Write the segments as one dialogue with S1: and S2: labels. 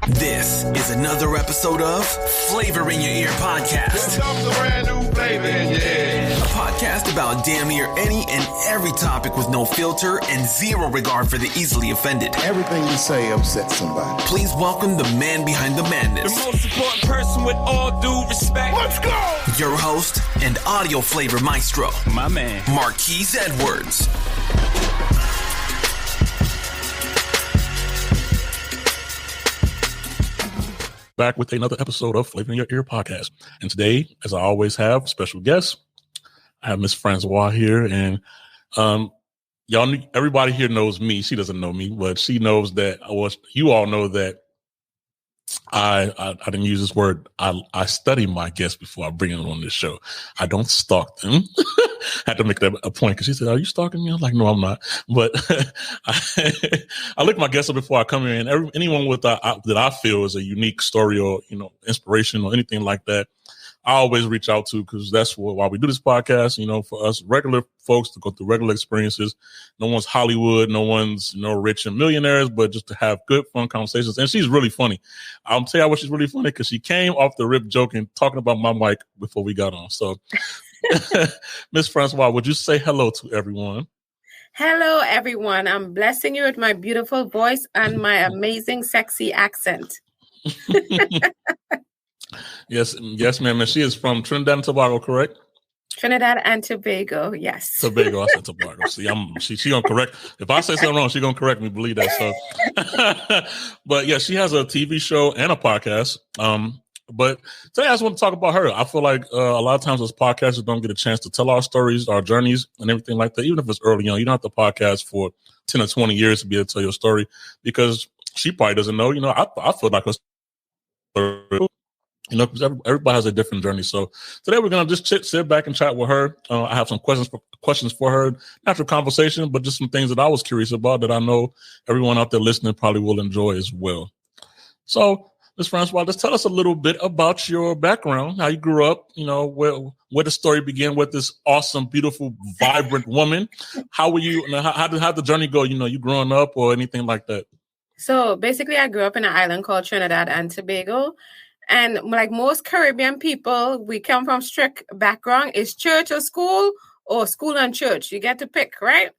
S1: This is another episode of Flavor in Your Ear podcast.
S2: A brand new flavor in your ear.
S1: A podcast about damn near any and every topic with no filter and zero regard for the easily offended.
S3: Everything you say upsets somebody.
S1: Please welcome the man behind the madness.
S4: The most important person with all due respect.
S2: Let's go!
S1: Your host and audio flavor maestro,
S4: My man.
S1: Marquise Edwards.
S5: Back with another episode of Flavor in Your Ear podcast. And today, as I always have, special guests. I have Miss Francois here, and everybody here knows me. She doesn't know me, but she knows that you all know that I didn't use this word. I study my guests before I bring them on this show. I don't stalk them. I had to make that a point because she said, "Are you stalking me?" I was like, "No, I'm not." But I look my guests up before I come here, and anyone with that I feel is a unique story or inspiration or anything like that, I always reach out to, because that's why we do this podcast. For us regular folks to go through regular experiences. No one's Hollywood, no one's rich and millionaires, but just to have good, fun conversations. And she's really funny. I'll tell you why she's really funny, because she came off the rip joking, talking about my mic before we got on. So, Miss Francois, would you say hello to everyone?
S6: Hello, everyone. I'm blessing you with my beautiful voice and my amazing, sexy accent.
S5: Yes, ma'am. And she is from Trinidad and Tobago, correct?
S6: Trinidad and Tobago, yes.
S5: Tobago, I said Tobago. See, she gonna correct. If I say something wrong, she gonna correct me. Believe that. So, but yeah, she has a TV show and a podcast. But today I just want to talk about her. I feel like a lot of times as podcasters don't get a chance to tell our stories, our journeys, and everything like that. Even if it's early on, you don't have to podcast for 10 or 20 years to be able to tell your story, because she probably doesn't know. I feel like her. Because everybody has a different journey. So today we're gonna just sit back and chat with her. I have some questions for her, natural conversation, but just some things that I was curious about that I know everyone out there listening probably will enjoy as well. So, Ms. Francois, just tell us a little bit about your background, how you grew up. Where the story began with this awesome, beautiful, vibrant woman. How were you? How did the journey go? You growing up or anything like that?
S6: So basically, I grew up in an island called Trinidad and Tobago. And like most Caribbean people, we come from strict background. It's church or school and church. You get to pick, right?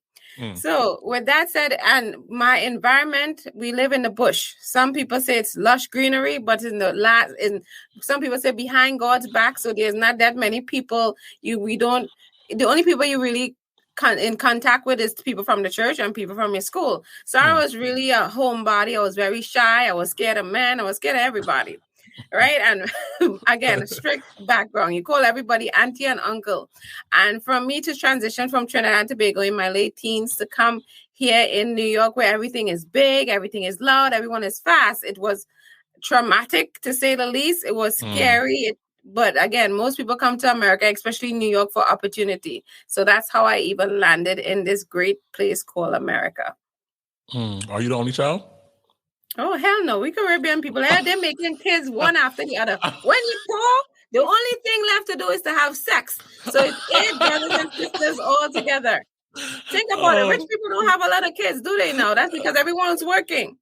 S6: So with that said, and my environment, we live in the bush. Some people say it's lush greenery, but some people say behind God's back. So there's not that many people. The only people you really in contact with is people from the church and people from your school. So I was really a homebody. I was very shy. I was scared of men. I was scared of everybody. Right. And again, strict background. You call everybody auntie and uncle. And for me to transition from Trinidad and Tobago in my late teens to come here in New York, where everything is big, everything is loud, everyone is fast, it was traumatic, to say the least. It was scary. But again, most people come to America, especially New York, for opportunity. So that's how I even landed in this great place called America.
S5: Are you the only child?
S6: Oh, hell no. We Caribbean people, they're making kids one after the other. When you poor, the only thing left to do is to have sex. So it's 8 brothers and sisters all together. Think about it. Rich people don't have a lot of kids, do they now? That's because everyone's working.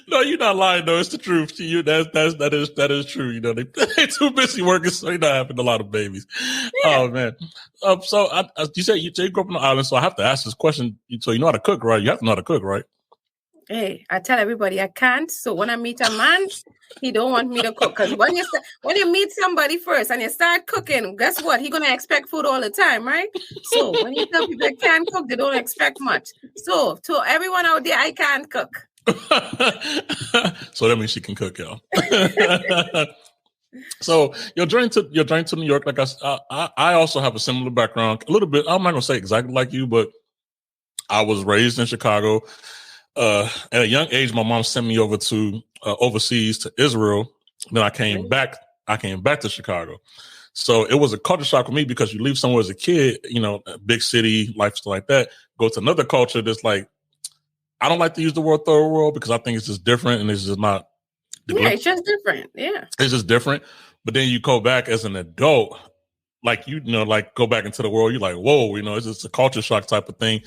S5: No, you're not lying, though. It's the truth to you. That is true. They're too busy working, so you're not having a lot of babies. Yeah. Oh, man. So you said you grew up on the island, so I have to ask this question. So you know how to cook, right? You have to know how to cook, right?
S6: Hey, I tell everybody I can't. So when I meet a man, he don't want me to cook. Because when you meet somebody first and you start cooking, guess what? He's going to expect food all the time, right? So when you tell people they can't cook, they don't expect much. So to everyone out there, I can't cook.
S5: So that means she can cook, y'all. So your journey to New York, like I also have a similar background, a little bit. I'm not gonna say exactly like you, but I was raised in Chicago. At a young age, my mom sent me over to overseas to Israel. Then I came back to Chicago. So it was a culture shock for me, because you leave somewhere as a kid, a big city, lifestyle like that, go to another culture that's like, I don't like to use the word third world, because I think it's just different and it's just not.
S6: Yeah, it's just different. Yeah.
S5: It's just different. But then you go back as an adult, like, go back into the world. You're like, whoa, it's just a culture shock type of thing.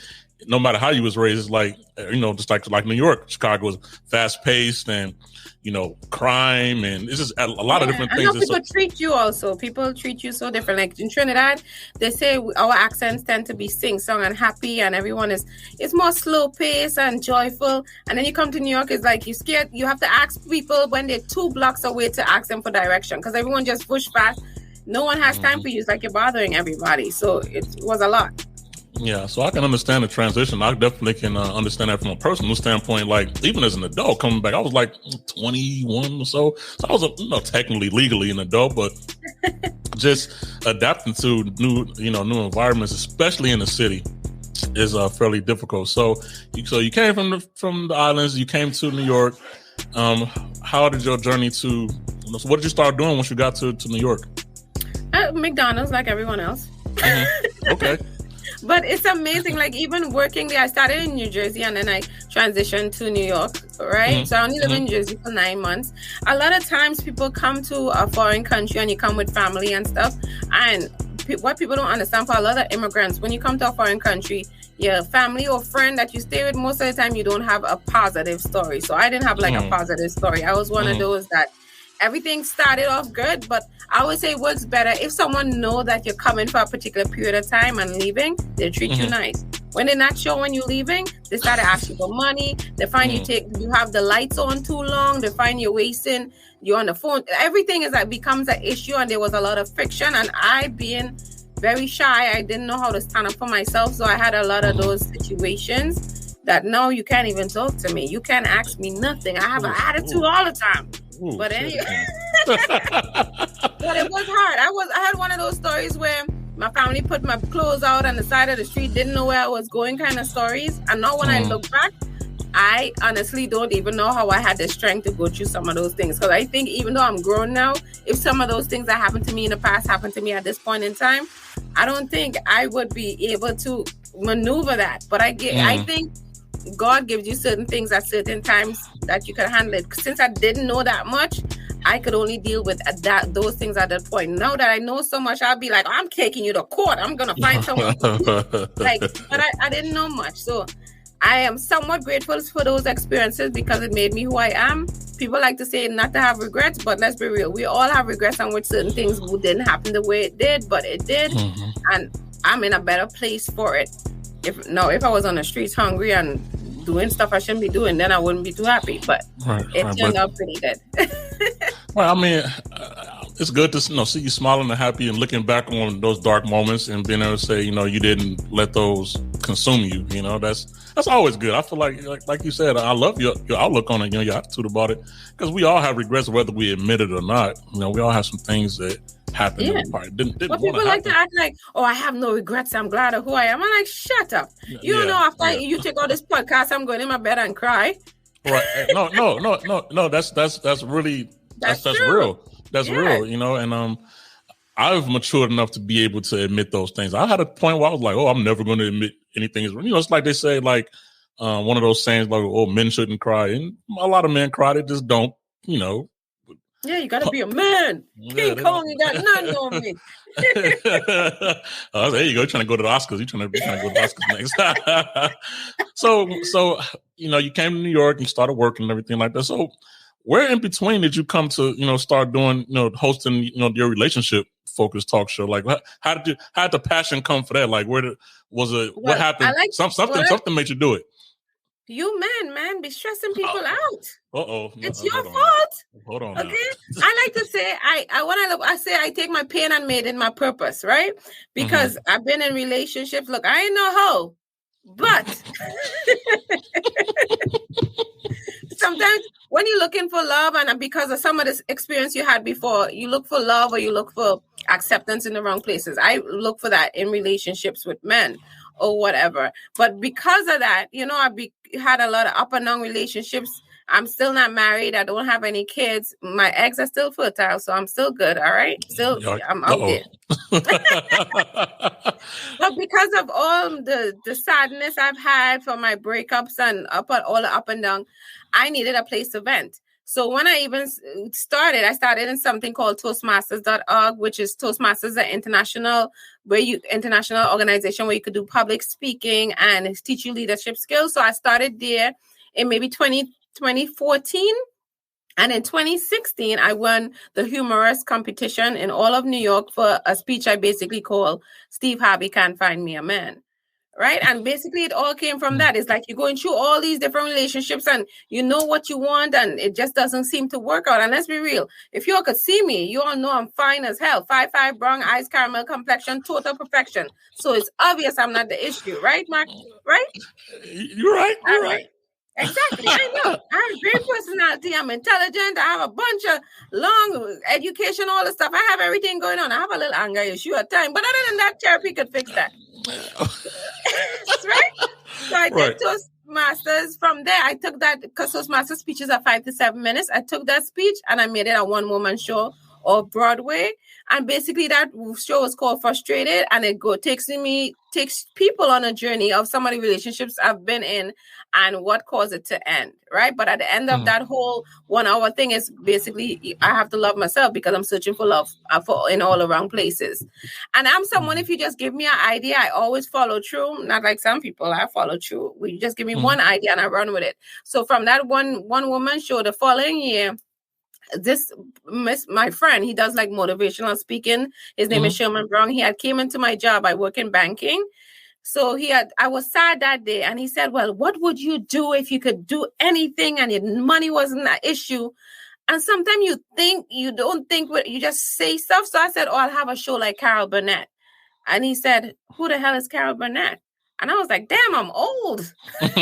S5: no matter how you was raised, it's like, just like New York, Chicago is fast paced and, crime, and it's just a lot of different
S6: I
S5: things.
S6: know people treat you also. People treat you so different. Like in Trinidad, they say our accents tend to be sing-song and happy, and everyone it's more slow pace and joyful. And then you come to New York, it's like you're scared. You have to ask people when they're 2 blocks away to ask them for direction because everyone just push fast. No one has time for you. It's like you're bothering everybody. So it was a lot.
S5: Yeah, so I can understand the transition. I definitely can understand that from a personal standpoint. Like, even as an adult coming back, I was like 21 or so. So I was, technically legally an adult, but just adapting to new environments, especially in the city, is fairly difficult. So you came from the islands, you came to New York. How did your journey so what did you start doing once you got to New York?
S6: McDonald's, like everyone else.
S5: Mm-hmm. Okay.
S6: But it's amazing. Like even working there, I started in New Jersey and then I transitioned to New York, right? Mm-hmm. So I only live in New Jersey for 9 months. A lot of times people come to a foreign country and you come with family and stuff. And what people don't understand, for a lot of immigrants, when you come to a foreign country, your family or friend that you stay with, most of the time you don't have a positive story. So I didn't have like a positive story. I was one of those that everything started off good, but I would say it works better if someone know that you're coming for a particular period of time and leaving, they treat you nice. When they're not sure when you're leaving, they start to ask you for money. They find you have the lights on too long. They find you're wasting, you're on the phone. Everything becomes an issue, and there was a lot of friction. And I, being very shy, I didn't know how to stand up for myself. So I had a lot of those situations that now you can't even talk to me. You can't ask me nothing. I have an attitude all the time. But anyway, but it was hard. I had one of those stories where my family put my clothes out on the side of the street, didn't know where I was going, kind of stories. And now when I look back, I honestly don't even know how I had the strength to go through some of those things. Because I think even though I'm grown now, if some of those things that happened to me in the past happened to me at this point in time, I don't think I would be able to maneuver that. But I think God gives you certain things at certain times that you can handle it. Since I didn't know that much, I could only deal with those things at that point. Now that I know so much, I'll be like, I'm taking you to court. I'm going to find someone. But I didn't know much. So I am somewhat grateful for those experiences because it made me who I am. People like to say not to have regrets, but let's be real. We all have regrets on which certain things didn't happen the way it did, but it did. And I'm in a better place for it. If I was on the streets hungry and doing stuff I shouldn't be doing, then I wouldn't be too happy. But it turned out pretty good.
S5: Well, I mean, it's good to see you smiling and happy and looking back on those dark moments and being able to say, you didn't let those consume you. That's always good. I feel like you said, I love your outlook on it, your attitude about it, because we all have regrets whether we admit it or not. We all have some things that happened.
S6: Yeah. But people like to act like, I have no regrets. I'm glad of who I am. I'm like, shut up. You don't know after you take all this podcast, I'm going in my bed and cry.
S5: Right. No. That's really that's real. That's real. And I've matured enough to be able to admit those things. I had a point where I was like, I'm never going to admit anything is wrong. It's like they say, like one of those sayings, like, men shouldn't cry, and a lot of men cry. They just don't.
S6: Yeah, you gotta be a man. King Kong, you got nothing on me.
S5: There you go. You're trying to go to the Oscars. You're trying to go to the Oscars next. So you came to New York and you started working and everything like that. So where in between did you come to, start doing, hosting, your relationship focused talk show? Like, how did the passion come for that? Like, what happened? Something made you do it.
S6: You man, be stressing people out. It's your fault.
S5: Hold on.
S6: Okay. I like to say I say I take my pain and made it my purpose, right? Because I've been in relationships. Look, I ain't no hoe, but sometimes when you're looking for love, and because of some of this experience you had before, you look for love or you look for acceptance in the wrong places. I look for that in relationships with men or whatever. But because of that, I had a lot of up and down relationships. I'm still not married. I don't have any kids. My eggs are still fertile, so I'm still good. All right. Still, I'm out there. But because of all the sadness I've had for my breakups and all the up and down, I needed a place to vent. So when I even started, I started in something called Toastmasters.org, which is Toastmasters, an international organization where you could do public speaking and teach you leadership skills. So I started there in maybe 2014. And in 2016, I won the humorous competition in all of New York for a speech I basically call Steve Harvey Can't Find Me a Man. Right. And basically it all came from that. It's like you're going through all these different relationships and you know what you want and it just doesn't seem to work out. And let's be real. If you all could see me, you all know I'm fine as hell. 5'5", brown eyes, caramel complexion, total perfection. So it's obvious I'm not the issue. Right, Mark? Right?
S5: You're right. You're right.
S6: Exactly. I know. I have great personality. I'm intelligent. I have a bunch of long education, all the stuff. I have everything going on. I have a little anger issue at times. But other than that, therapy could fix that. Right? So I did Toastmasters. From there, I took that, because Toastmasters speeches are 5 to 7 minutes. I took that speech and I made it a one-woman show off Broadway. And basically that show is called Frustrated. And it takes people on a journey of some of the relationships I've been in and what caused it to end. Right. But at the end of that whole 1 hour thing is basically I have to love myself because I'm searching for love in all around places. And I'm someone, if you just give me an idea, I always follow through. Not like some people, I follow through. You just give me one idea and I run with it. So from that one woman show, the following year, my friend, he does like motivational speaking. His name is Sherman Brown. He had came into my job. I work in banking. So I was sad that day. And he said, well, what would you do if you could do anything and your money wasn't an issue? And sometimes you don't think, you just say stuff. So I said, I'll have a show like Carol Burnett. And he said, who the hell is Carol Burnett? And I was like, damn, I'm old. So for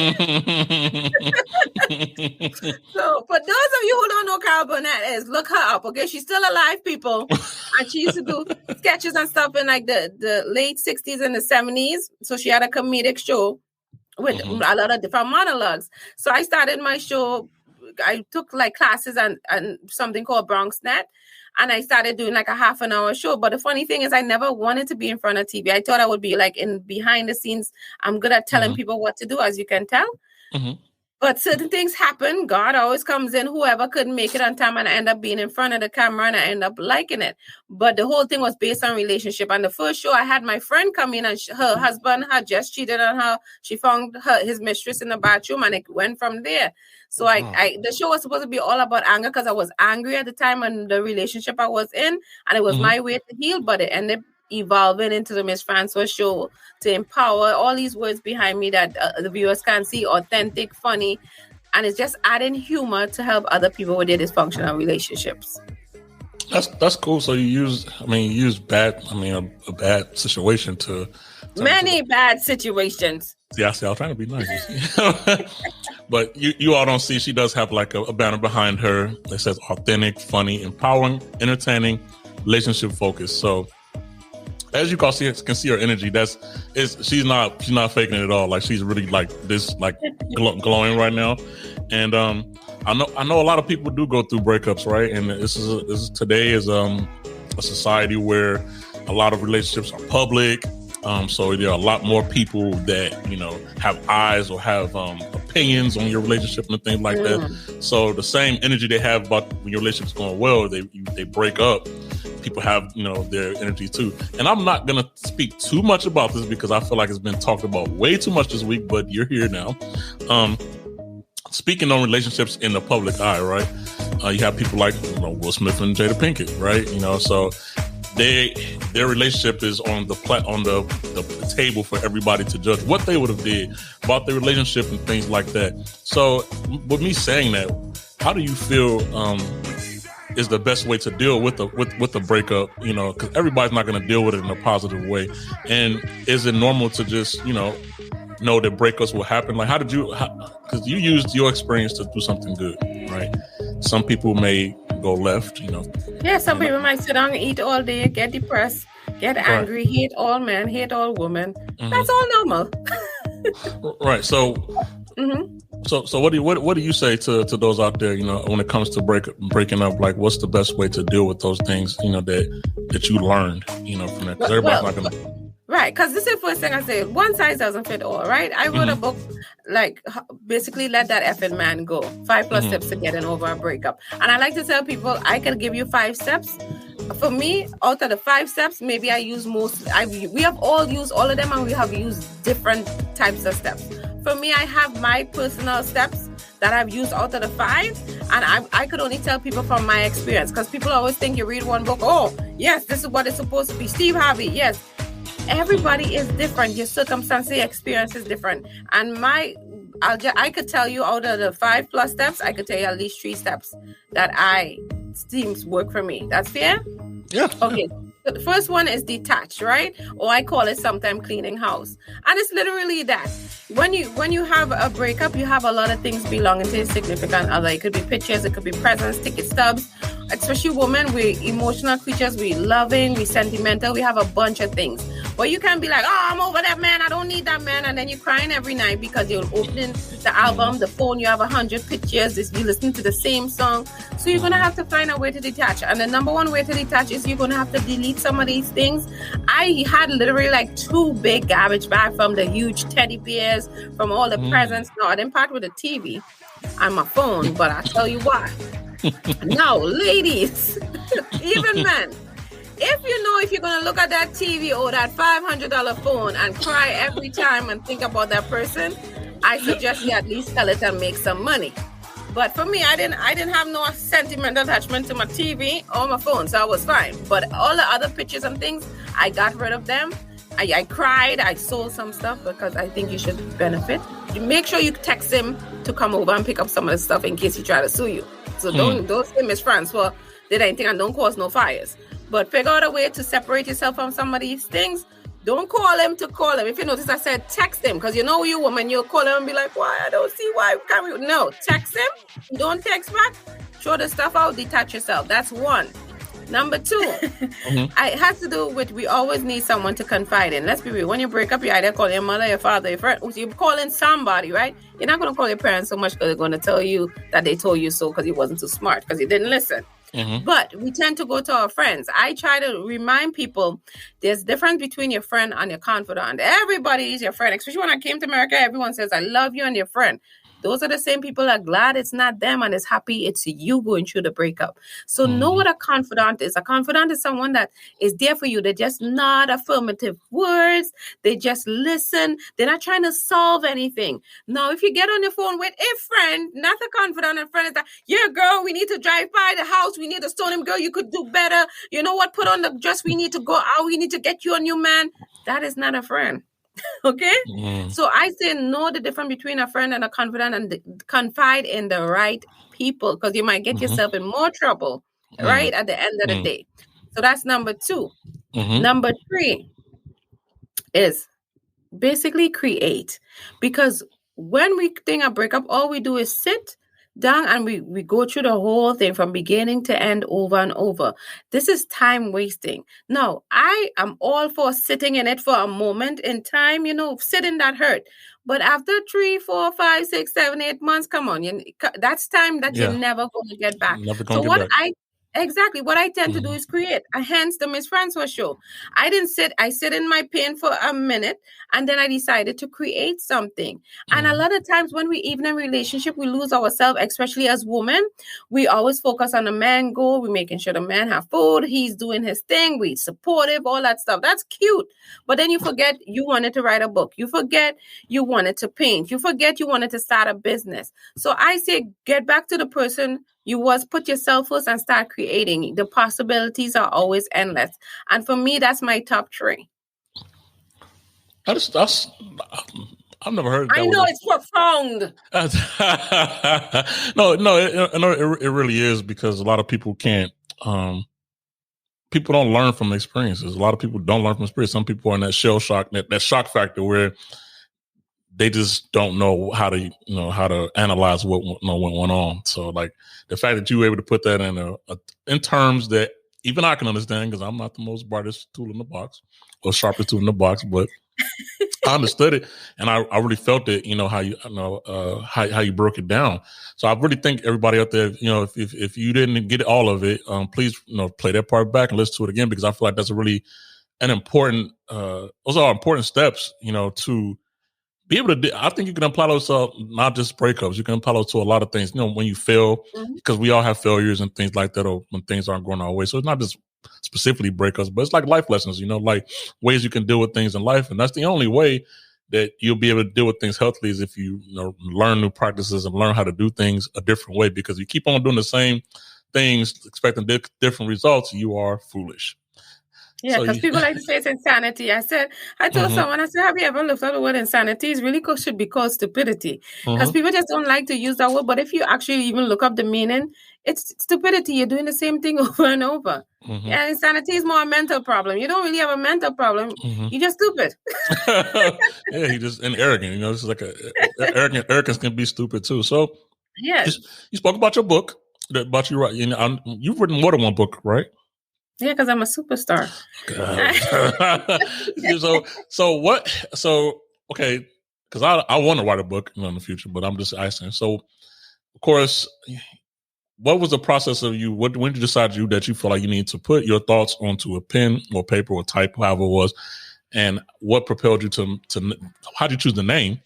S6: those of you who don't know Carol Burnett is, look her up, okay? She's still alive, people. And she used to do sketches and stuff in like the late 60s and the 70s. So she had a comedic show with a lot of different monologues. So I started my show. I took like classes and something called BronxNet. And I started doing like a half an hour show. But the funny thing is I never wanted to be in front of TV. I thought I would be like in behind the scenes. I'm good at telling people what to do, as you can tell. But certain things happen. God always comes in. Whoever couldn't make it on time, and I end up being in front of the camera and I end up liking it. But the whole thing was based on relationship. And the first show, I had my friend come in and her husband had just cheated on her. She found his mistress in the bathroom and it went from there. So the show was supposed to be all about anger because I was angry at the time and the relationship I was in. And it was my way to heal, but it ended up evolving into the Miss Francois show to empower all these words behind me that the viewers can see, authentic, funny, and it's just adding humor to help other people with their dysfunctional relationships.
S5: That's cool. So you use a bad situation to
S6: many bad situations.
S5: Yeah, I was trying to be nice. But you all don't see, she does have like a banner behind her that says authentic, funny, empowering, entertaining, relationship focused. So as you can see her energy, she's not faking it at all. Like she's really like this, like glowing right now. And I know a lot of people do go through breakups, right? And today is a society where a lot of relationships are public. So there are a lot more people that, have eyes or have opinions on your relationship and things like that. So the same energy they have about when your relationship's going well, they break up. People have, their energy too. And I'm not going to speak too much about this because I feel like it's been talked about way too much this week, but you're here now. Speaking on relationships in the public eye, right? You have people like Will Smith and Jada Pinkett, right? So their relationship is on the table for everybody to judge what they would have did about their relationship and things like that. So with me saying that, how do you feel is the best way to deal with the breakup? Because everybody's not going to deal with it in a positive way. And is it normal to just know that breakups will happen? Like, because you used your experience to do something good, right? Some people may go left,
S6: Yeah, some people might sit down and eat all day, get depressed, get angry, hate all men, hate all women. That's all normal.
S5: Right. So, so what do you say to those out there? When it comes to breaking up, like what's the best way to deal with those things? That you learned, from that. Because everybody's not gonna.
S6: Right, because this is the first thing I say. One size doesn't fit all, right? I wrote a book, like, basically let that effing man go. 5+ steps to getting over a breakup. And I like to tell people, I can give you 5 steps. For me, out of the 5 steps, maybe I use most. We have all used all of them, and we have used different types of steps. For me, I have my personal steps that I've used out of the 5, and I could only tell people from my experience, because people always think you read one book, oh, yes, this is what it's supposed to be. Steve Harvey, yes. Everybody is different. Your circumstance, your experience is different. And I could tell you out of the 5+ steps, I could tell you at least 3 steps that seems work for me. That's fair?
S5: Yeah.
S6: Okay. So the first one is detach, right? Or I call it sometimes cleaning house. And it's literally that. When you have a breakup, you have a lot of things belonging to your significant other. It could be pictures, it could be presents, ticket stubs. Especially women, we're emotional creatures, we're loving, we're sentimental, we have a bunch of things. But you can't be like, oh, I'm over that man, I don't need that man, and then you're crying every night because you're opening the album, the phone, you have 100 pictures, you listen to the same song. So you're going to have to find a way to detach. And the number one way to detach is you're going to have to delete some of these things. I had literally like 2 big garbage bags from the huge teddy bears, from all the presents. No, I didn't part with the TV and my phone, but I'll tell you why. Now, ladies, even men, if you're going to look at that TV or that $500 phone and cry every time and think about that person, I suggest you at least sell it and make some money. But for me, I didn't have no sentimental attachment to my TV or my phone, so I was fine. But all the other pictures and things, I got rid of them. I cried. I sold some stuff because I think you should benefit. Make sure you text him to come over and pick up some of the stuff in case he try to sue you. So don't say Miss Francois did anything and don't cause no fires. But figure out a way to separate yourself from some of these things. Don't call him to call him. If you notice, I said text him, because you know you woman, you'll call him and be like, why? I don't see why. Can't we? No, text him. Don't text back. Throw the stuff out. Detach yourself. That's 1. Number 2, it has to do with we always need someone to confide in. Let's be real. When you break up, you either call your mother, your father, your friend. You're calling somebody, right? You're not going to call your parents so much because they're going to tell you that they told you so because you wasn't too smart, because you didn't listen. But we tend to go to our friends. I try to remind people there's difference between your friend and your confidant. Everybody is your friend. Especially when I came to America, everyone says, I love you and your friend. Those are the same people that are glad it's not them and is happy it's you going through the breakup. So know what a confidant is. A confidant is someone that is there for you. They're just not affirmative words. They just listen. They're not trying to solve anything. Now, if you get on the phone with a friend, not a confidant, a friend is like, yeah, girl, we need to drive by the house. We need to stone him, girl. You could do better. You know what? Put on the dress. We need to go out. We need to get you a new man. That is not a friend. Okay, so I say know the difference between a friend and a confidant, and confide in the right people, because you might get yourself in more trouble right at the end of the day. So that's number 2. Number 3 is basically create, because when we think of breakup, all we do is sit down and we go through the whole thing from beginning to end over and over. This is time wasting. No, I am all for sitting in it for a moment in time, sitting that hurt. But after 3, 4, 5, 6, 7, 8 months, come on, that's time that you're never going to get back. So what I tend to do is create. Hence the Miss Francois show. I sit in my pain for a minute, and then I decided to create something. And a lot of times when we even in relationship, we lose ourselves, especially as women. We always focus on the man goal. We're making sure the man have food. He's doing his thing. We supportive, all that stuff. That's cute. But then you forget you wanted to write a book. You forget you wanted to paint. You forget you wanted to start a business. So I say, get back to the person you was, put yourself first and start creating. The possibilities are always endless. And for me, that's my top 3.
S5: I've never heard that.
S6: I know it's profound.
S5: It really is, because a lot of people can't, people don't learn from experiences. A lot of people don't learn from experience. Some people are in that shell shock, that shock factor where they just don't know how to analyze what went on. So like the fact that you were able to put that in terms that even I can understand, because I'm not the most brightest tool in the box or sharpest tool in the box, but I understood it, and I really felt it. How you broke it down. So I really think everybody out there, if you didn't get all of it, please play that part back and listen to it again, because I feel like that's a really an important. Those are important steps, to be able to. I think you can apply those to not just breakups. You can apply those to a lot of things. When you fail, because we all have failures and things like that, or when things aren't going our way. So it's not just specifically breakups, but it's like life lessons. Like ways you can deal with things in life, and that's the only way that you'll be able to deal with things healthily is if you, learn new practices and learn how to do things a different way. Because if you keep on doing the same things, expecting different results, you are foolish.
S6: Yeah, because people like to say it's insanity. I told someone, I said, have you ever looked at the word insanity? It really should be called stupidity. Because people just don't like to use that word. But if you actually even look up the meaning, it's stupidity. You're doing the same thing over and over. Yeah, insanity is more a mental problem. You don't really have a mental problem. You're just stupid.
S5: Yeah, he just and arrogant. This is like arrogance can be stupid too. So
S6: yes,
S5: you spoke about your book, about you right. You've written more than one book, right?
S6: Yeah, because I'm a superstar.
S5: Okay, because I want to write a book in the future, but I'm just asking. So, of course, what was the process of you? When did you decide that you feel like you need to put your thoughts onto a pen or paper or type, however it was, and what propelled you to how did you choose the name?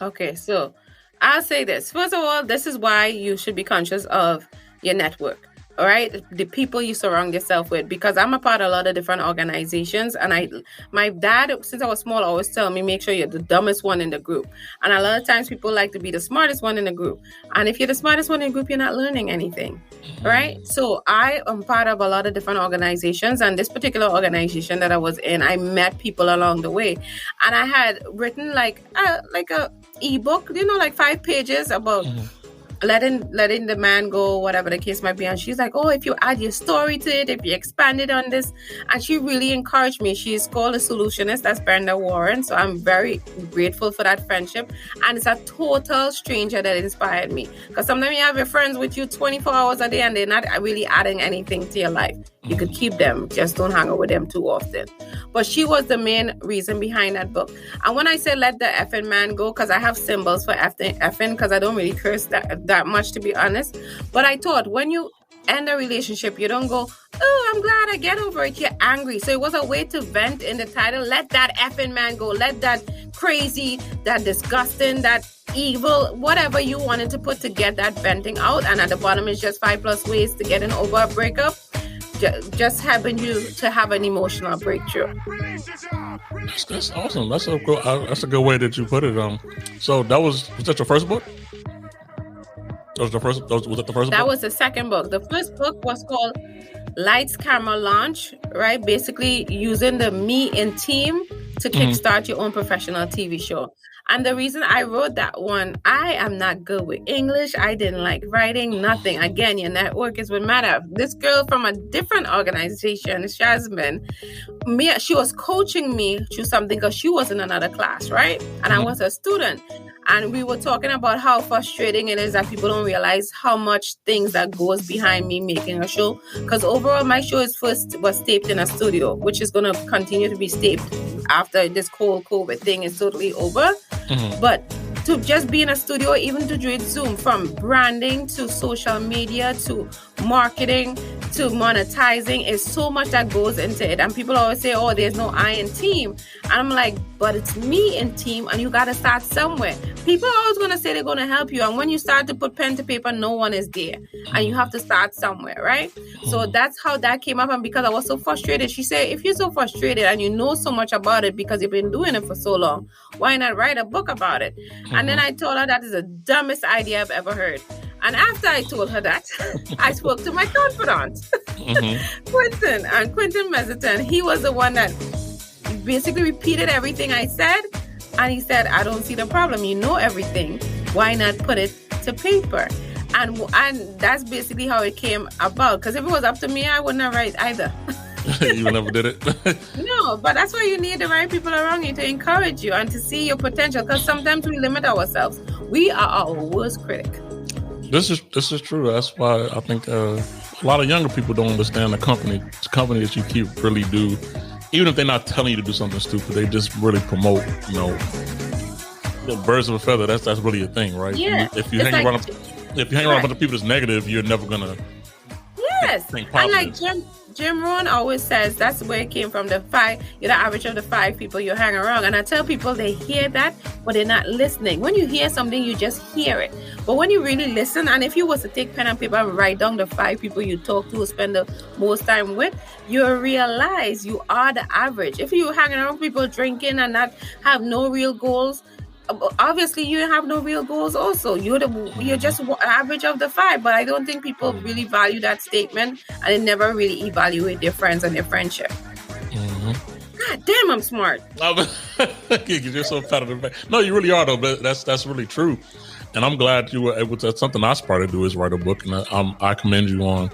S6: Okay, so I'll say this. First of all, this is why you should be conscious of your network. All right, the people you surround yourself with, because I'm a part of a lot of different organizations, and my dad, since I was small, always tell me, make sure you're the dumbest one in the group. And a lot of times people like to be the smartest one in the group. And if you're the smartest one in the group, you're not learning anything. All right. So I am part of a lot of different organizations, and this particular organization that I was in, I met people along the way, and I had written like a ebook, like 5 pages about letting the man go, whatever the case might be. And she's like, oh, if you add your story to it, if you expand it on this. And she really encouraged me. She's called a solutionist. That's Brenda Warren. So I'm very grateful for that friendship. And it's a total stranger that inspired me. Because sometimes you have your friends with you 24 hours a day and they're not really adding anything to your life. You could keep them, just don't hang out with them too often. But she was the main reason behind that book. And when I say let the effing man go, because I have symbols for effing, because I don't really curse that much, to be honest. But I thought when you end a relationship, you don't go, oh, I'm glad I get over it. You're angry. So it was a way to vent in the title. Let that effing man go. Let that crazy, that disgusting, that evil, whatever you wanted to put to get that venting out. And at the bottom is just 5+ ways to getting over a breakup. Just having you to have an emotional breakthrough.
S5: That's awesome. That's a good way that you put it. So was that your first book? Was that the first book?
S6: That was the second book. The first book was called Lights, Camera, Launch, right? Basically using the me in team to kickstart your own professional TV show. And the reason I wrote that one, I am not good with English. I didn't like writing, nothing. Again, your network is what matters. This girl from a different organization, Jasmine, she was coaching me through something because she was in another class, right? And I was a student. And we were talking about how frustrating it is that people don't realize how much things that goes behind me making a show. Because overall, my show was taped in a studio, which is going to continue to be taped after this whole COVID thing is totally over. But to just be in a studio, even to do it Zoom, from branding to social media to marketing to monetizing, is so much that goes into it. And people always say, oh, there's no I in team. And I'm like, but it's me in team, and you got to start somewhere. People are always going to say they're going to help you. And when you start to put pen to paper, no one is there. And you have to start somewhere, right? So that's how that came up. And because I was so frustrated, she said, if you're so frustrated and you know so much about it because you've been doing it for so long, why not write a book about it? And then I told her that is the dumbest idea I've ever heard. And after I told her that, I spoke to my confidant, Quentin Meziton. He was the one that basically repeated everything I said. And he said, I don't see the problem. You know everything. Why not put it to paper? And that's basically how it came about. Because if it was up to me, I wouldn't have write either.
S5: You never did it?
S6: No, but that's why you need the right people around you to encourage you and to see your potential. Because sometimes we limit ourselves. We are our worst critic.
S5: This is true. That's why I think a lot of younger people don't understand the company that you keep really do. Even if they're not telling you to do something stupid, they just really promote, birds of a feather. That's really a thing, right?
S6: Yeah.
S5: If you hang around a bunch of people that's negative, you're never gonna think positive.
S6: And like Jim Rohn always says that's where it came from. You're the average of the 5 people you hang around. And I tell people they hear that, but they're not listening. When you hear something, you just hear it. But when you really listen, and if you was to take pen and paper and write down the 5 people you talk to, spend the most time with, you realize you are the average. If you hang around people drinking and not have no real goals, obviously you have no real goals also. You're just average of the 5. But I don't think people really value that statement, and they never really evaluate their friends and their friendship. God damn, I'm smart.
S5: You're so pat on the back. No, you really are though. But that's really true, and I'm glad you were able to. That's something I aspire to do, is write a book, and I commend you on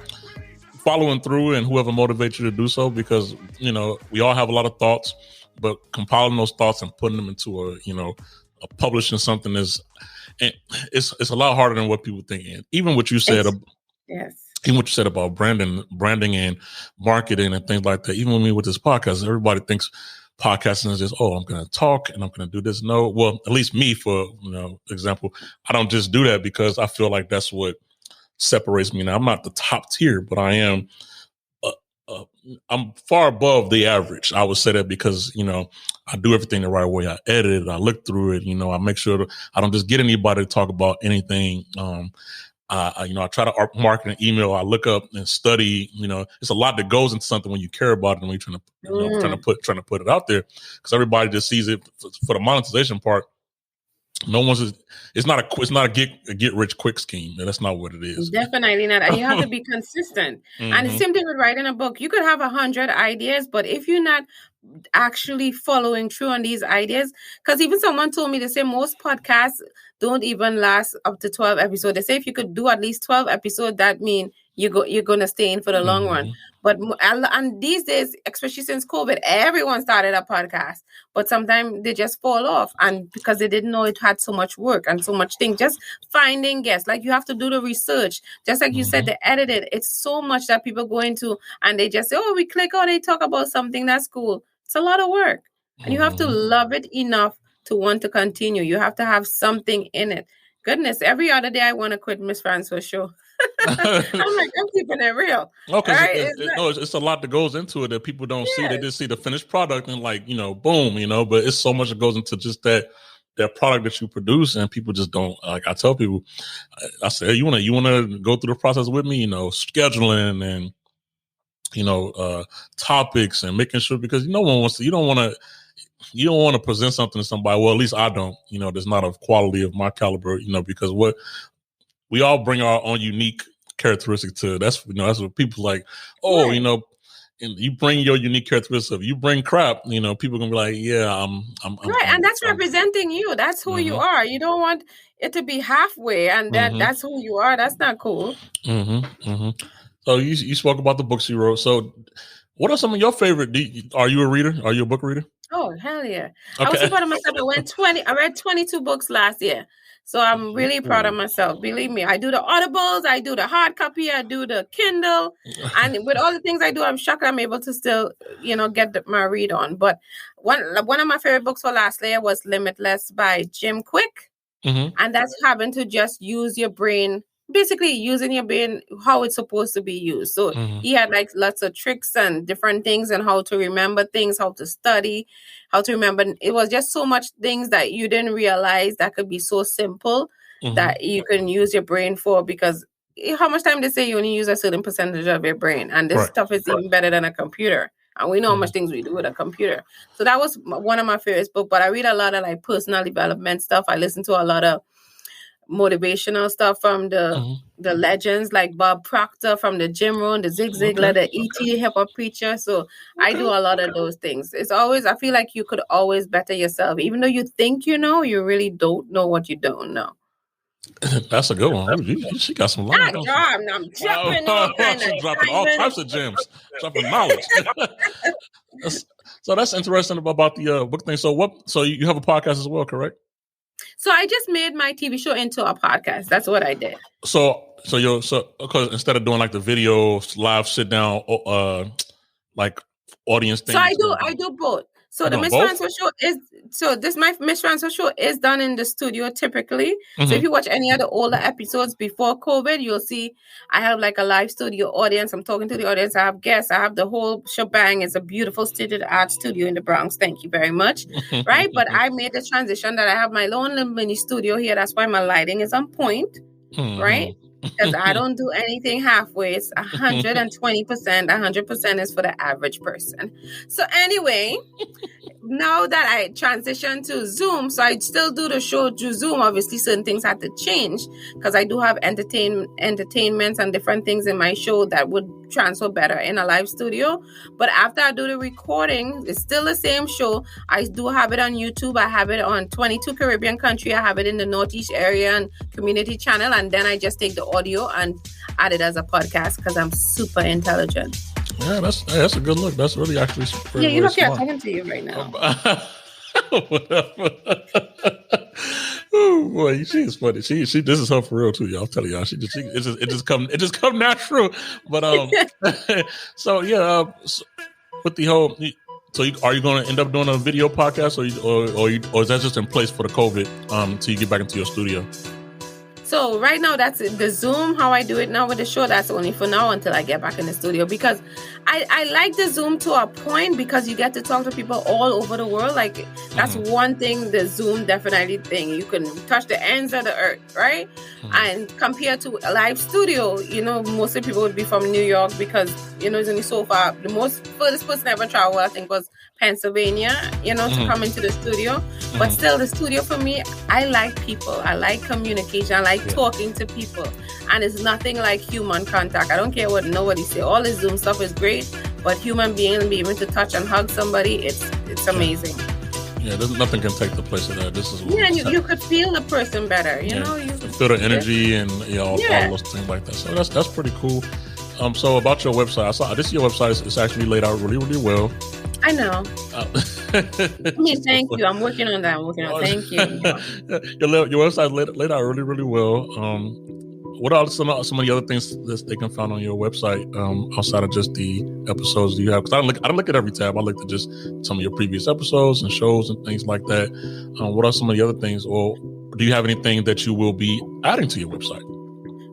S5: following through, and whoever motivates you to do so, because we all have a lot of thoughts, but compiling those thoughts and putting them into publishing something it's a lot harder than what people think. And even what you said, even what you said about branding and marketing and things like that. Even with me with this podcast, everybody thinks podcasting is just, I'm going to talk and I'm going to do this. No, well, at least me, for example, I don't just do that because I feel like that's what separates me. Now, I'm not the top tier, but I am. I'm far above the average. I would say that because, I do everything the right way. I edit it. I look through it. I make sure I don't just get anybody to talk about anything. I try to market an email. I look up and study. It's a lot that goes into something when you care about it and when you're trying to put it out there, because everybody just sees it for the monetization part. It's not a get rich quick scheme. That's not what it is.
S6: Definitely not. And you have to be consistent. And the same thing with writing a book. You could have 100 ideas, but if you're not actually following through on these ideas, because even someone told me, they say most podcasts don't even last up to 12 episodes. They say if you could do at least 12 episodes, that means you're going to stay in for the long run. But and these days, especially since COVID, everyone started a podcast, but sometimes they just fall off, and because they didn't know it had so much work and so much thing. Just finding guests, like you have to do the research, just like you said, the edited. It's so much that people go into, and they just say, we click, they talk about something, that's cool. It's a lot of work, and you have to love it enough to want to continue. You have to have something in it. Goodness, every other day I want to quit Miss Francois show. I'm keeping it real.
S5: Okay, right? It's a lot that goes into it that people don't see. They just see the finished product and boom, but it's so much that goes into just that product that you produce, and people just don't. Like I tell people, I say, hey, you want to go through the process with me, scheduling and topics and making sure, because no one wants to. You don't want to present something to somebody. Well, at least I don't. There's not of quality of my caliber. Because what we all bring our own unique characteristics to. That's what people like. And you bring your unique characteristics. You bring crap. People gonna be like, yeah, I'm
S6: right, and that's representing you. That's who you are. You don't want it to be halfway, and that's who you are. That's not cool.
S5: So you spoke about the books you wrote. So what are some of your favorite? Are you a reader? Are you a book reader?
S6: Oh, hell yeah. Okay. I was so proud of myself. I read 22 books last year. So I'm really proud of myself. Believe me, I do the audibles, I do the hard copy, I do the Kindle. And with all the things I do, I'm shocked I'm able to still, get my read on. But one of my favorite books for last year was Limitless by Jim Quick. And that's having to just use your brain, basically using your brain how it's supposed to be used. So he had like lots of tricks and different things, and how to remember things, how to study, how to remember. It was just so much things that you didn't realize that could be so simple that you can use your brain for, because how much time they say you only use a certain percentage of your brain, and this stuff is even better than a computer. And we know how much things we do with a computer. So that was one of my favorite books. But I read a lot of like personal development stuff. I listen to a lot of motivational stuff from the legends like Bob Proctor, from the Jim Rohn, the Zig Ziglar, the E.T. hip hop preacher. So I do a lot of those things. It's always, I feel like you could always better yourself. Even though you think you know, you really don't know what you don't know.
S5: That's a good one. She got some lines.
S6: I'm dropping
S5: all types of gems, dropping knowledge. So that's interesting about the book thing. So you have a podcast as well, correct?
S6: So I just made my TV show into a podcast. That's what I did.
S5: So because instead of doing like the video live sit down, like audience thing.
S6: So I do both. So the Miss Transfer show my Miss Transfer show is done in the studio typically. So if you watch any of the older episodes before COVID, you'll see I have like a live studio audience. I'm talking to the audience. I have guests. I have the whole shebang. It's a beautiful state-of-the-art studio in the Bronx. Thank you very much. Right? But I made the transition that I have my own little mini studio here. That's why my lighting is on point. Right? Because I don't do anything halfway. It's 120%. 100% is for the average person. So anyway, now that I transitioned to Zoom, so I still do the show through Zoom. Obviously, certain things had to change because I do have entertainments and different things in my show that would transfer better in a live studio. But after I do the recording, it's still the same show. I do have it on YouTube. I have it on 22 Caribbean country. I have it in the Northeast area and community channel. And then I just take the audio and add it as a podcast because I'm super intelligent.
S5: Yeah, that's a good look. That's really actually
S6: you look here, I'm talking to you right now.
S5: Oh boy, she is funny. She this is her for real too, y'all. I'm telling y'all, it just come natural. But so yeah, with the whole, are you going to end up doing a video podcast, or is that just in place for the COVID till you get back into your studio?
S6: So right now, that's the Zoom, how I do it now with the show. That's only for now until I get back in the studio, because I like the Zoom to a point because you get to talk to people all over the world. Like that's one thing the Zoom definitely thing. You can touch the ends of the earth, right? And compared to a live studio, most of the people would be from New York because, it's only so far. The most furthest person ever traveled, I think, was Pennsylvania, to come into the studio. But still, the studio for me, I like people. I like communication. I like talking to people. And it's nothing like human contact. I don't care what nobody say. All this Zoom stuff is great, but human being being able to touch and hug somebody, it's amazing.
S5: Yeah, there's nothing can take the place of that. This is
S6: and you could feel the person better. You
S5: feel the energy and all those things like that. So that's pretty cool. So about your website, I saw this. Your website is actually laid out really, really well.
S6: I know. Thank you. I'm working on that. Thank you.
S5: Your website laid out really, really well. What are some of the other things that they can find on your website outside of just the episodes do you have? Because I don't look at every tab. I look at just some of your previous episodes and shows and things like that. What are some of the other things, or do you have anything that you will be adding to your website?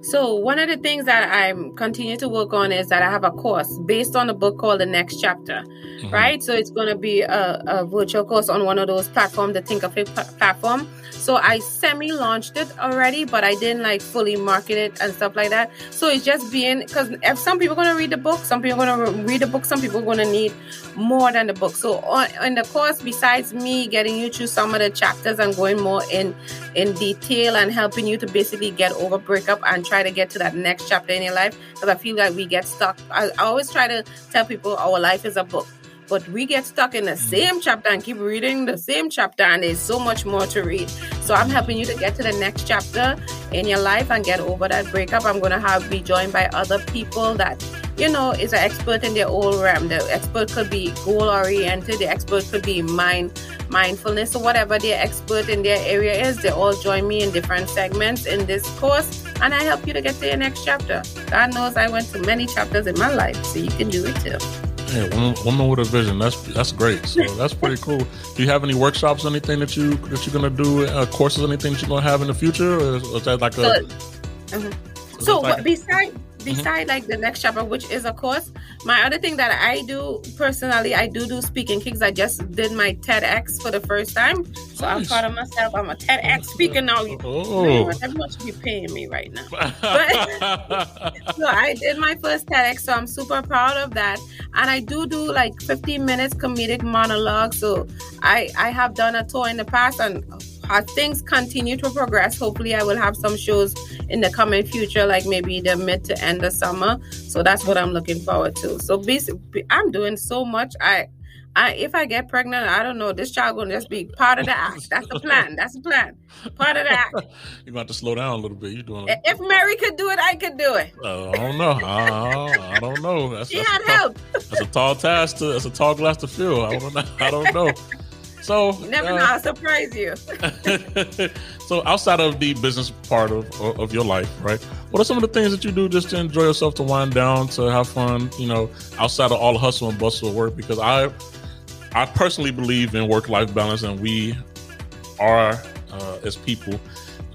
S6: So one of the things that I'm continuing to work on is that I have a course based on a book called The Next Chapter, right? So it's going to be a virtual course on one of those platforms, the Think of It platform. So I semi-launched it already, but I didn't fully market it and stuff like that. So it's just because if some people are going to read the book, some people are going to read the book, some people are going to need more than the book. So in the course, besides me getting you through some of the chapters and going more in detail and helping you to basically get over breakup and try to get to that next chapter in your life, because I feel like we get stuck. I always try to tell people our life is a book. But we get stuck in the same chapter and keep reading the same chapter, and there's so much more to read. So I'm helping you to get to the next chapter in your life and get over that breakup. I'm going to be joined by other people that, is an expert in their own realm. The expert could be goal-oriented. The expert could be mindfulness, or whatever their expert in their area is. They all join me in different segments in this course, and I help you to get to your next chapter. God knows I went through many chapters in my life, so you can do it too.
S5: Yeah, woman with a vision. That's great. So that's pretty cool. Do you have any workshops, anything that you're gonna do, courses, anything that you're gonna have in the future, or is that like Beside like the next chapter, which is a course, my other thing that I do personally, I do speaking gigs. I just did my TEDx for the first time, so nice. I'm proud of myself. I'm a TEDx speaker now. Everyone should be paying me right now. But, so I did my first TEDx, so I'm super proud of that. And I do like 15 minutes comedic monologue. So I have done a tour in the past, and as things continue to progress, hopefully I will have some shows in the coming future, like maybe the mid to end of summer. So that's what I'm looking forward to. So basically, I'm doing so much. If I get pregnant, I don't know, this child gonna just be part of the act. That's the plan. Part of the act. You're gonna have to slow down a little bit. You're doing.
S6: If Mary could do it, I could do it.
S5: I don't know. I don't know.
S6: She had help.
S5: That's a tall task. That's a tall glass to fill. I don't know. So
S6: you never know. I'll surprise you.
S5: So outside of the business part of your life, right? What are some of the things that you do just to enjoy yourself, to wind down, to have fun? Outside of all the hustle and bustle of work, because I personally believe in work-life balance, and we are, as people,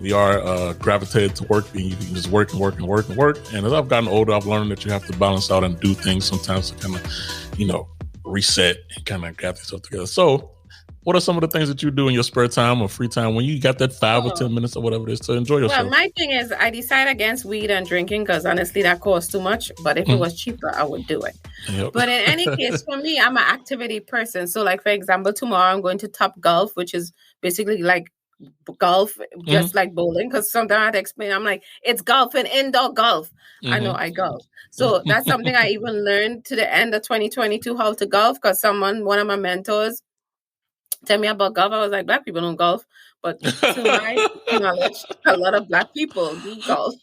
S5: we are gravitated to work, and you can just work and work and work and work. And as I've gotten older, I've learned that you have to balance out and do things sometimes to kind of, reset and kind of gather yourself together. So what are some of the things that you do in your spare time or free time when you got that 5 or 10 minutes or whatever it is to enjoy yourself?
S6: Well, my thing is I decide against weed and drinking because honestly that costs too much. But if it was cheaper, I would do it.
S5: Yep.
S6: But in any case, for me, I'm an activity person. So like, for example, tomorrow I'm going to Top Golf, which is basically like golf, just like bowling. Because sometimes I have to explain, I'm like, it's golf and indoor golf. I know I golf. So that's something I even learned to the end of 2022, how to golf, because one of my mentors, tell me about golf. I was like, Black people don't golf. But to my knowledge, a lot of Black people do golf.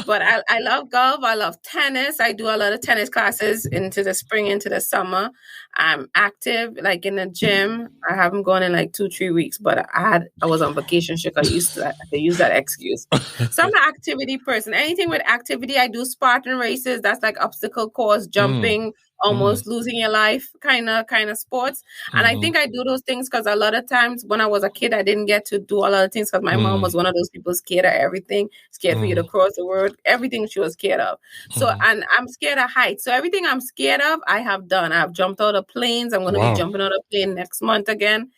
S6: But I love golf. I love tennis. I do a lot of tennis classes into the spring, into the summer. I'm active, like in the gym. I haven't gone in like 2-3 weeks, but I was on vacation. I used to use that excuse. So I'm an activity person. Anything with activity, I do Spartan races. That's like obstacle course, jumping, almost losing your life kind of sports. And I think I do those things because a lot of times when I was a kid, I didn't get to do a lot of things because my mom was one of those people scared of everything, scared for you to cross the world, everything she was scared of. So, and I'm scared of heights. So everything I'm scared of, I have done. I've jumped out of planes. I'm going to be jumping out of plane next month again.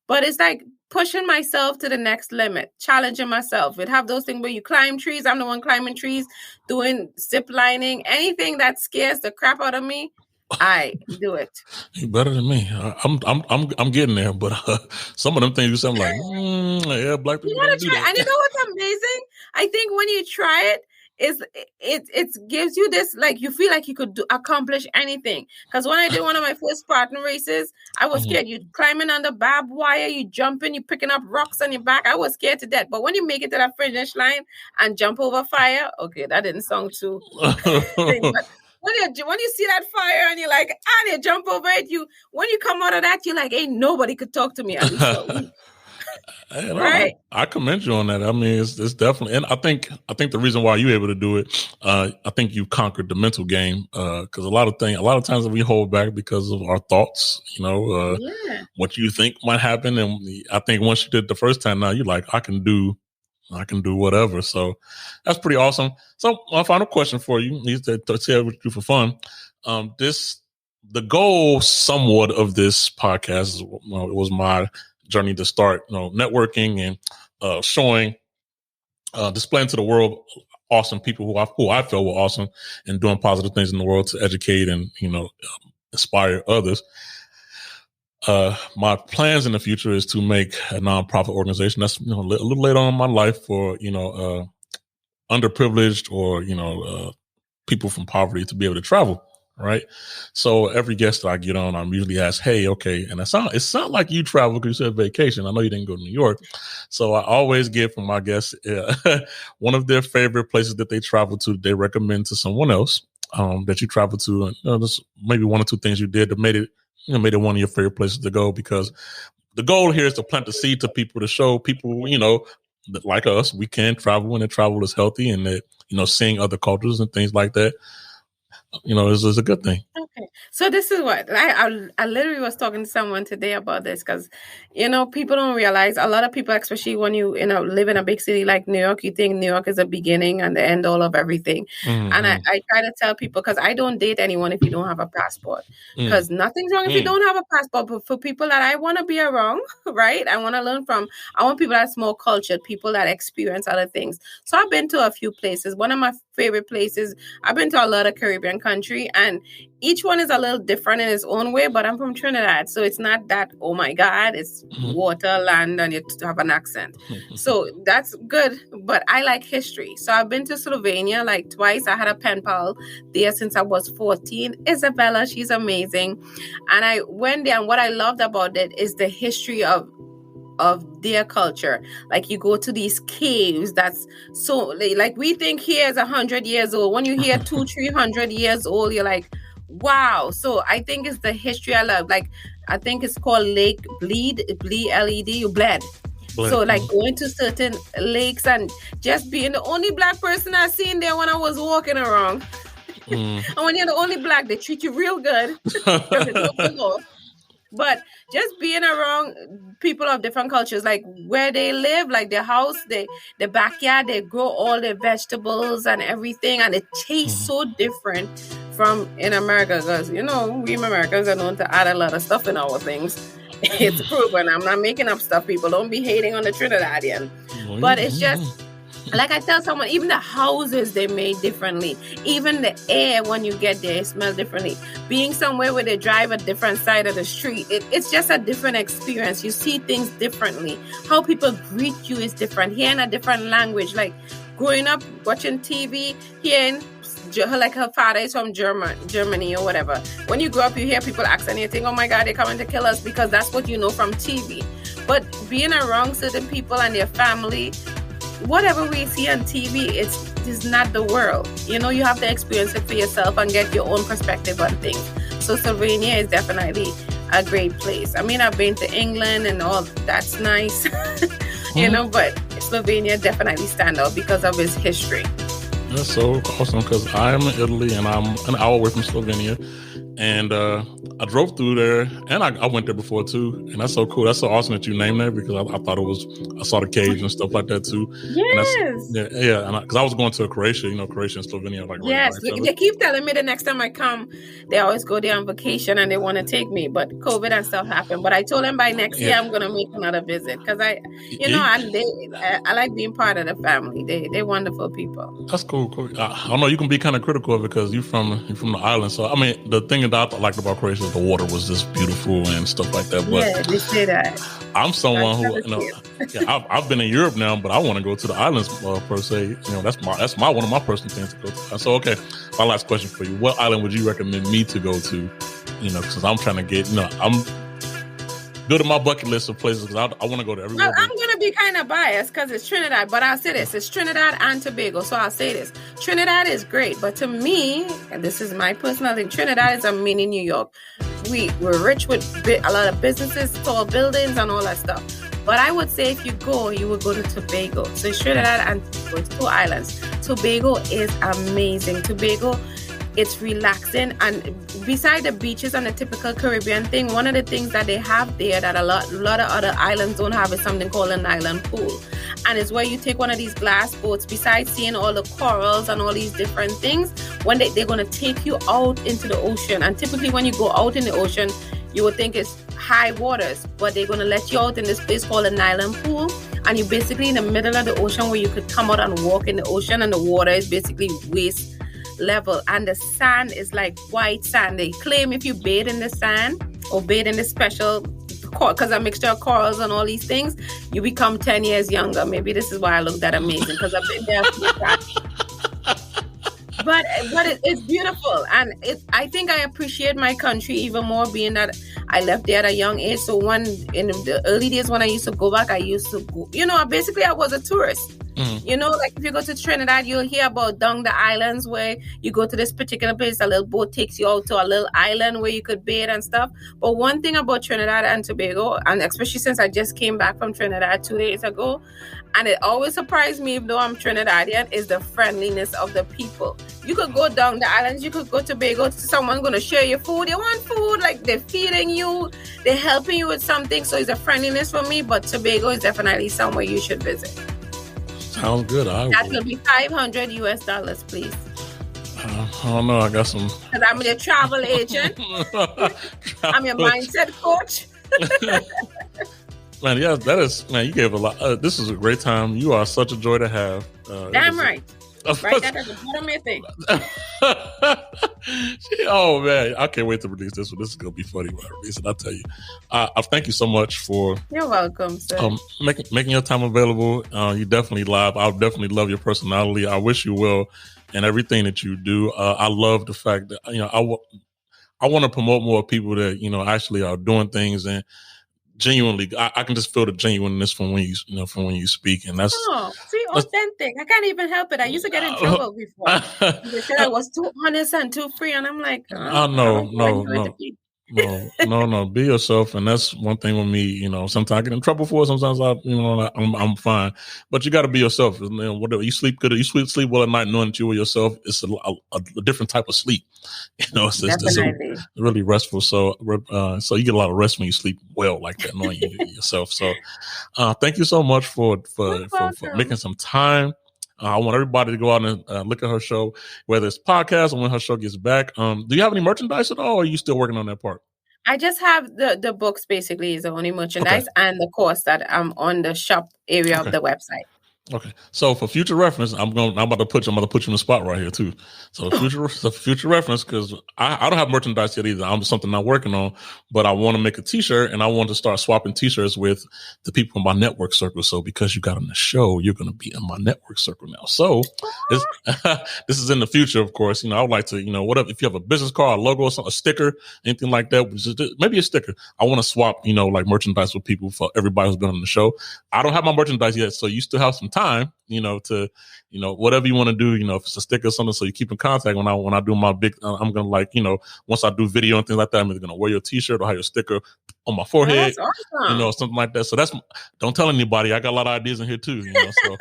S6: But it's like pushing myself to the next limit, challenging myself. We'd have those things where you climb trees. I'm the one climbing trees, doing zip lining, anything that scares the crap out of me. I do it.
S5: You're better than me. I'm getting there, but some of them things you say, I'm like, yeah, Black people don't do that.
S6: And you know what's amazing? I think when you try it gives you this, like, you feel like you could accomplish anything. Because when I did one of my first Spartan races, I was scared. You climbing on the barbed wire, you jumping, you picking up rocks on your back. I was scared to death. But when you make it to that finish line and jump over fire, okay, that didn't sound too. But when you see that fire and you're like, and you jump over it, when you come out of that, you're like, ain't nobody could talk to me. At least
S5: right? I commend you on that. I mean, it's definitely, and I think the reason why you're able to do it, I think you conquered the mental game, because a lot of times we hold back because of our thoughts, what you think might happen, and I think once you did it the first time, now you're like, I can do whatever. So that's pretty awesome. So my final question for you is to tell what you do for fun. The goal somewhat of this podcast was my journey to start, networking and showing, displaying to the world awesome people who I felt were awesome and doing positive things in the world to educate and, inspire others. My plans in the future is to make a nonprofit organization that's a little later on in my life for underprivileged or people from poverty to be able to travel. Right. So every guest that I get on, I'm usually asked, hey, okay. And it's not like you travel because you said vacation. I know you didn't go to New York. So I always get from my guests one of their favorite places that they travel to, they recommend to someone else that you travel to. And there's maybe one or two things you did that made it one of your favorite places to go, because the goal here is to plant the seed to people, to show people, that like us, we can travel and that travel is healthy, and that, seeing other cultures and things like that, is a good thing.
S6: Okay. So this is what I literally was talking to someone today about this, because, people don't realize, a lot of people, especially when you, live in a big city like New York, you think New York is the beginning and the end all of everything. Mm-hmm. And I try to tell people, because I don't date anyone if you don't have a passport, because nothing's wrong if you don't have a passport. But for people that I want to be around, right? I want to learn from, I want people that's more cultured, people that experience other things. So I've been to a few places. One of my favorite places, I've been to a lot of Caribbean country, and each one is a little different in its own way, but I'm from Trinidad, so it's not that, oh my God, it's water, land, and you have an accent. So that's good, but I like history. So I've been to Slovenia like twice. I had a pen pal there since I was 14. Isabella, she's amazing. And I went there, and what I loved about it is the history of their culture. Like, you go to these caves that's so, like, we think here is 100 years old. When you hear 200-300 years old, you're like, wow. So I think it's the history I love. Like, I think it's called Lake Bleed, L-E-D, you bled. So like going to certain lakes and just being the only Black person I seen there when I was walking around. And when you're the only Black, they treat you real good because it's open law. But just being around people of different cultures, like where they live, like their house, the backyard, they grow all their vegetables and everything, and it tastes so different from in America, because we Americans are known to add a lot of stuff in our things. It's proven. I'm not making up stuff. People don't be hating on the Trinidadian, but it's just. Like I tell someone, even the houses they made differently. Even the air when you get there, it smells differently. Being somewhere where they drive a different side of the street, it's just a different experience. You see things differently. How people greet you is different. Hearing a different language, like growing up watching TV, hearing like her father is from Germany or whatever. When you grow up, you hear people accent, you think, oh my God, they're coming to kill us, because that's what you know from TV. But being around certain people and their family, whatever we see on TV, it's not the world. You have to experience it for yourself and get your own perspective on things. So Slovenia is definitely a great place. I mean, I've been to England and all, that's nice, but Slovenia definitely stand out because of its history.
S5: That's so awesome, because I'm in Italy and I'm an hour away from Slovenia. And I drove through there, and I went there before too, and that's so cool. That's so awesome that you named that, because I thought it was. I saw the caves and stuff like that too.
S6: Yes.
S5: And because I was going to Croatia, Croatia and Slovenia, like
S6: yes. They keep telling me the next time I come, they always go there on vacation and they want to take me, but COVID and stuff happened. But I told them by next year I'm gonna make another visit, because I like being part of the family. They're wonderful people.
S5: That's cool. I don't know. You can be kind of critical of it because you're from the island. So I mean, the thing that I liked about Croatia is the water was just beautiful and stuff like that. But
S6: yeah, they say that.
S5: I'm someone who I've been in Europe now, but I want to go to the islands per se. That's one of my personal things to go to. So okay, my last question for you: what island would you recommend me to go to? Because I'm trying to get I'm building my bucket list of places, because I want to go to everywhere.
S6: Well, I'm going to be kind of biased because it's Trinidad, but I'll say this. It's Trinidad and Tobago, so I'll say this. Trinidad is great, but to me, and this is my personal thing, Trinidad is a mini New York. We're rich with a lot of businesses, tall buildings, and all that stuff. But I would say if you would go to Tobago. So it's Trinidad and Tobago, it's 2 islands. Tobago is amazing. Tobago, it's relaxing, and beside the beaches and the typical Caribbean thing, one of the things that they have there that a lot of other islands don't have is something called an island pool. And it's where you take one of these glass boats, besides seeing all the corals and all these different things, when they're going to take you out into the ocean. And typically when you go out in the ocean, you would think it's high waters, but they're going to let you out in this place called an island pool. And you're basically in the middle of the ocean, where you could come out and walk in the ocean, and the water is basically waist level, and the sand is like white sand. They claim if you bathe in the sand or bathe in the special, because a mixture of corals and all these things, you become 10 years younger. Maybe this is why I look that amazing, because I've been there. But it's beautiful, and I think I appreciate my country even more, being that I left there at a young age. So in the early days when I used to go back, I used to go, basically I was a tourist. Like if you go to Trinidad, you'll hear about down the islands where you go to this particular place, a little boat takes you out to a little island where you could bathe and stuff. But one thing about Trinidad and Tobago, and especially since I just came back from Trinidad 2 days ago, and it always surprised me, even though I'm Trinidadian, is the friendliness of the people. You could go down the islands, you could go to Tobago, someone going to share your food. They want food, like they're feeding you, they're helping you with something. So it's a friendliness for me, but Tobago is definitely somewhere you should visit.
S5: Sounds good.
S6: That will be $500 US, please.
S5: I don't know. I got some.
S6: Because I'm your travel agent. I'm your mindset coach.
S5: Man, yeah, that is, man, you gave a lot. This is a great time. You are such a joy to have.
S6: Damn right. Right, that is a bottom of your thing.
S5: Oh, man. I can't wait to release this one. This is going to be funny when I release it. I'll tell you. I thank you so much for...
S6: You're welcome, sir.
S5: Making your time available. You definitely live. I definitely love your personality. I wish you well in everything that you do. I love the fact that, I want to promote more people that, actually are doing things, and genuinely, I can just feel the genuineness from when you speak, and that's
S6: authentic. I can't even help it. I used to get in trouble before. They said I was too honest and too free, and I'm like,
S5: no. No. Be yourself, and that's one thing with me. Sometimes I get in trouble for it. Sometimes I'm fine, but you got to be yourself. And then whatever you sleep good, you sleep well at night, knowing that you were yourself. It's a different type of sleep. It's really restful. So you get a lot of rest when you sleep well like that, knowing you yourself. So, thank you so much for making some time. I want everybody to go out and look at her show, whether it's podcast or when her show gets back. Do you have any merchandise at all, or are you still working on that part?
S6: I just have the books, basically, is the only merchandise, and the course that I'm on the shop area of the website.
S5: Okay, so for future reference, I'm about to put you in the spot right here too. So future reference, because I don't have merchandise yet either. I'm something I'm working on, but I want to make a T-shirt, and I want to start swapping T-shirts with the people in my network circle. So because you got on the show, you're going to be in my network circle now. So this is in the future, of course. I would like to, whatever. If you have a business card, a logo, or something, a sticker, anything like that, maybe a sticker. I want to swap, like merchandise with people for everybody who's been on the show. I don't have my merchandise yet, so you still have some time, to, whatever you want to do, if it's a sticker or something, so you keep in contact when I do my big, I'm going to once I do video and things like that, I'm either going to wear your T-shirt or have your sticker on my forehead, that's awesome. Something like that. So don't tell anybody. I got a lot of ideas in here too, so.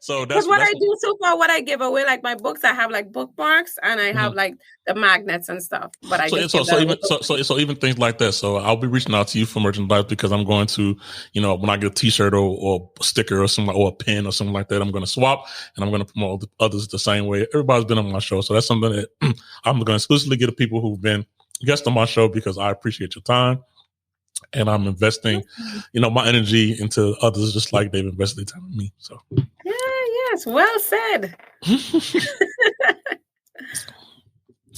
S5: So that's
S6: what I do so far. What I give away, like my books, I have like bookmarks and I have like the magnets and stuff. But
S5: so even things like that. So I'll be reaching out to you for merchandise, because I'm going to, when I get a T-shirt or a sticker or something, or a pen or something like that, I'm going to swap and I'm going to promote others the same way. Everybody's been on my show, so that's something that I'm going to exclusively get to people who've been guests on my show, because I appreciate your time. And I'm investing, my energy into others, just like they've invested their time in me. So,
S6: yes, well said.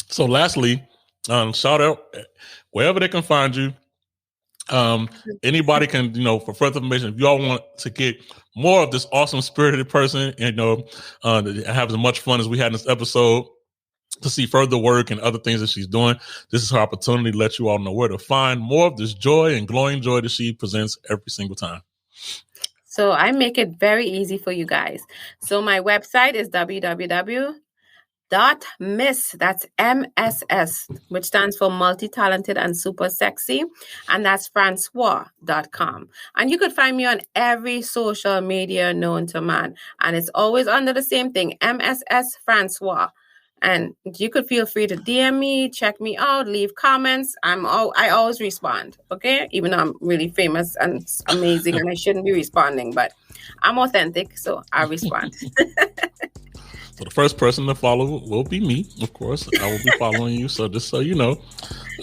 S5: So, lastly, shout out wherever they can find you. Anybody can, for further information, if y'all want to get more of this awesome spirited person, and have as much fun as we had in this episode, to see further work and other things that she's doing, this is her opportunity to let you all know where to find more of this joy and glowing joy that she presents every single time.
S6: So I make it very easy for you guys. So my website is www.miss, that's MSS, which stands for multi-talented and super sexy. And that's Francois.com. And you could find me on every social media known to man. And it's always under the same thing, MSS Francois. And you could feel free to DM me, check me out, leave comments. I always respond, okay? Even though I'm really famous and amazing and I shouldn't be responding, but I'm authentic, so I respond.
S5: So the first person to follow will be me, of course. I will be following you, so just so you know.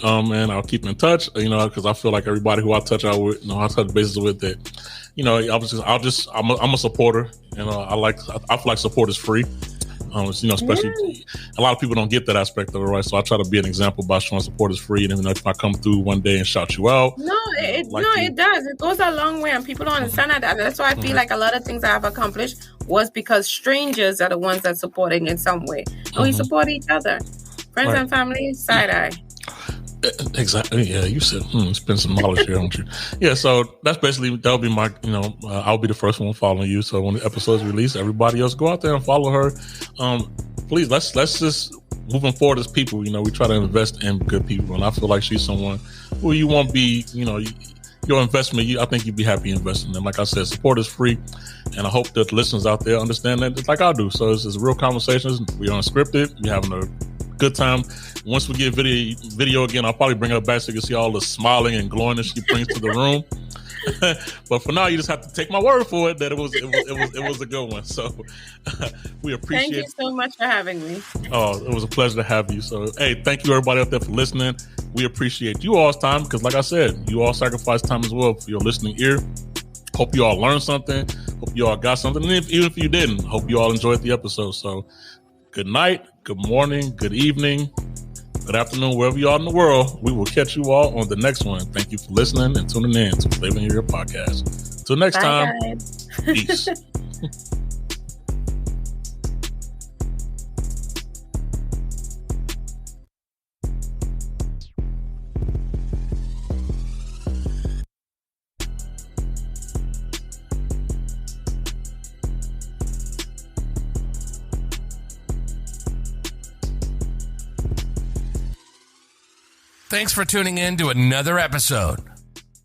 S5: And I'll keep in touch, because I feel like everybody who I touch out with, I touch bases with, that, I'm a supporter. I feel like support is free. Especially a lot of people don't get that aspect of it, right? So I try to be an example by showing support is free. And if I come through one day and shout you out,
S6: it does. It goes a long way, and people don't understand that. And that's why I feel like a lot of things I have accomplished was because strangers are the ones that supporting in some way. We support each other, friends and family, side eye.
S5: Exactly. Yeah, you said spend some knowledge here, don't you? Yeah. So that'll be my. I'll be the first one following you. So when the episode's released, everybody else go out there and follow her. Please, let's just moving forward as people. We try to invest in good people, and I feel like she's someone who you won't be. Your investment. I think you'd be happy investing in. Like I said, support is free, and I hope that the listeners out there understand that, like I do. So it's real conversations. We're unscripted. We're having a good time. Once we get video again, I'll probably bring her back so you can see all the smiling and glowing that she brings to the room. But for now, you just have to take my word for it that it was a good one. So we appreciate.
S6: Thank you so much for having me.
S5: Oh, it was a pleasure to have you. So hey, thank you everybody out there for listening. We appreciate you all's time, because like I said, you all sacrifice time as well for your listening ear. Hope you all learned something. Hope you all got something. And even if you didn't, hope you all enjoyed the episode. So good night, good morning, good evening, good afternoon, wherever you are in the world. We will catch you all on the next one. Thank you for listening and tuning in to Flavor in Your Podcast. Till next time, guys. Peace.
S7: Thanks for tuning in to another episode.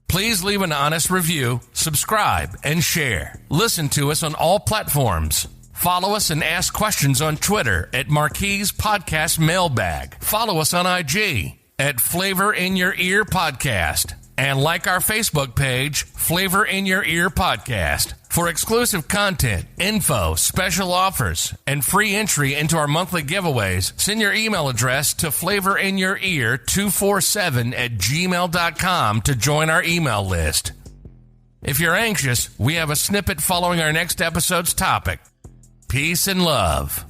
S7: Please leave an honest review, subscribe, and share. Listen to us on all platforms. Follow us and ask questions on Twitter at Marquise Podcast Mailbag. Follow us on IG at Flavor in Your Ear Podcast. And like our Facebook page, Flavor in Your Ear Podcast. For exclusive content, info, special offers, and free entry into our monthly giveaways, send your email address to flavorinyourear247@gmail.com to join our email list. If you're anxious, we have a snippet following our next episode's topic. Peace and love.